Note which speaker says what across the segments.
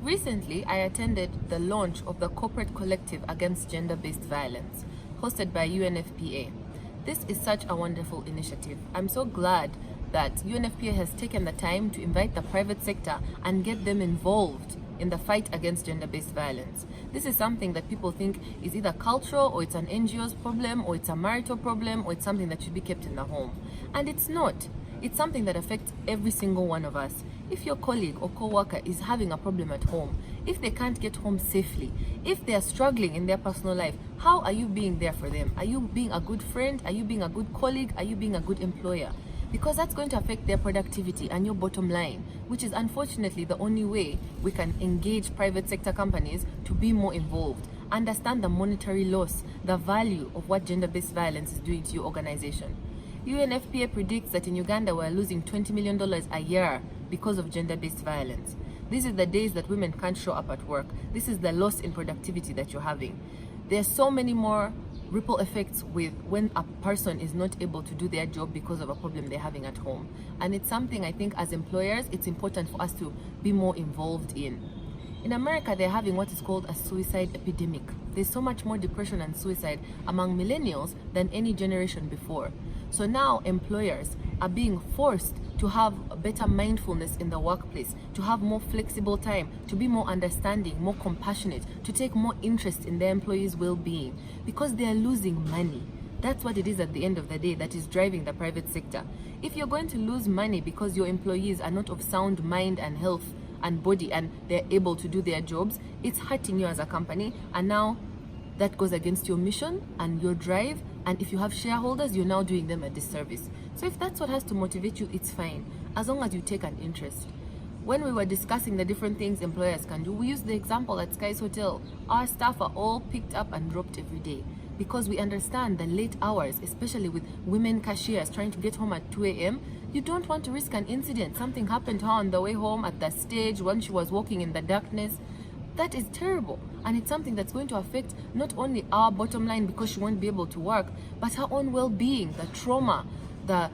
Speaker 1: Recently, I attended the launch of the Corporate Collective Against Gender-Based Violence, hosted by UNFPA. This is such a wonderful initiative. I'm so glad that UNFPA has taken the time to invite the private sector and get them involved in the fight against gender-based violence. This is something that people think is either cultural, or it's an NGO's problem, or it's a marital problem, or it's something that should be kept in the home. And it's not. It's something that affects every single one of us. If your colleague or co-worker is having a problem at home, if they can't get home safely, if they are struggling in their personal life, how are you being there for them? Are you being a good friend? Are you being a good colleague? Are you being a good employer? Because that's going to affect their productivity and your bottom line, which is unfortunately the only way we can engage private sector companies to be more involved, understand the monetary loss, the value of what gender-based violence is doing to your organization. UNFPA predicts that in Uganda we're losing $20 million a year because of gender-based violence. These are the days that women can't show up at work. This is the loss in productivity that you're having. There's so many more ripple effects with when a person is not able to do their job because of a problem they're having at home. And it's something I think as employers, it's important for us to be more involved in. In America, they're having what is called a suicide epidemic. There's so much more depression and suicide among millennials than any generation before. So now employers are being forced to have better mindfulness in the workplace, to have more flexible time, to be more understanding, more compassionate, to take more interest in their employees' well-being, because they are losing money. That's what it is at the end of the day that is driving the private sector. If you're going to lose money because your employees are not of sound mind and health and body and they're able to do their jobs, it's hurting you as a company, and now that goes against your mission and your drive. And if you have shareholders, you're now doing them a disservice. So if that's what has to motivate you, it's fine, as long as you take an interest. When we were discussing the different things employers can do, we used the example at Sky's Hotel. Our staff are all picked up and dropped every day because we understand the late hours, especially with women cashiers trying to get home at 2 a.m. You don't want to risk an incident. Something happened to her on the way home at the stage when she was walking in the darkness. That is terrible, and it's something that's going to affect not only our bottom line because she won't be able to work, but her own well-being, the trauma, the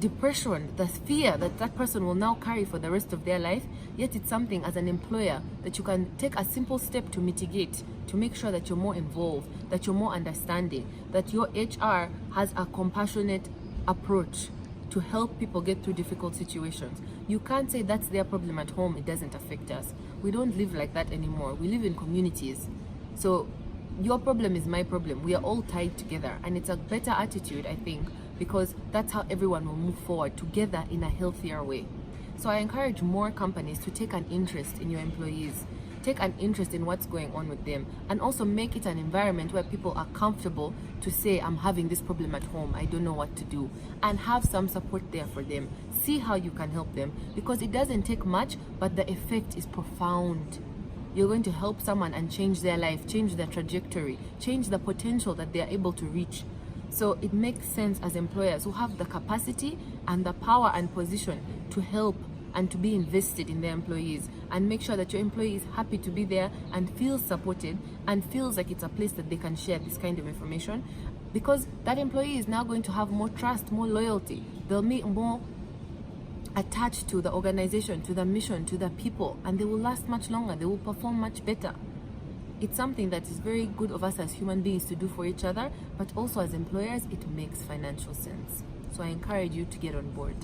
Speaker 1: depression, the fear that that person will now carry for the rest of their life. Yet it's something as an employer that you can take a simple step to mitigate, to make sure that you're more involved, that you're more understanding, that your HR has a compassionate approach to help people get through difficult situations. You can't say that's their problem at home, it doesn't affect us. We don't live like that anymore. We live in communities. So your problem is my problem. We are all tied together, and it's a better attitude, I think, because that's how everyone will move forward together in a healthier way. So I encourage more companies to take an interest in your employees, take an interest in what's going on with them, and also make it an environment where people are comfortable to say, I'm having this problem at home, I don't know what to do, and have some support there for them. See how you can help them, because it doesn't take much, but the effect is profound. You're going to help someone and change their life, change their trajectory, change the potential that they are able to reach. So it makes sense as employers who have the capacity and the power and position to help and to be invested in their employees, and make sure that your employee is happy to be there and feels supported and feels like it's a place that they can share this kind of information, because that employee is now going to have more trust, more loyalty. They'll be more attached to the organization, to the mission, to the people, and they will last much longer. They will perform much better. It's something that is very good of us as human beings to do for each other, but also as employers, it makes financial sense. So I encourage you to get on board.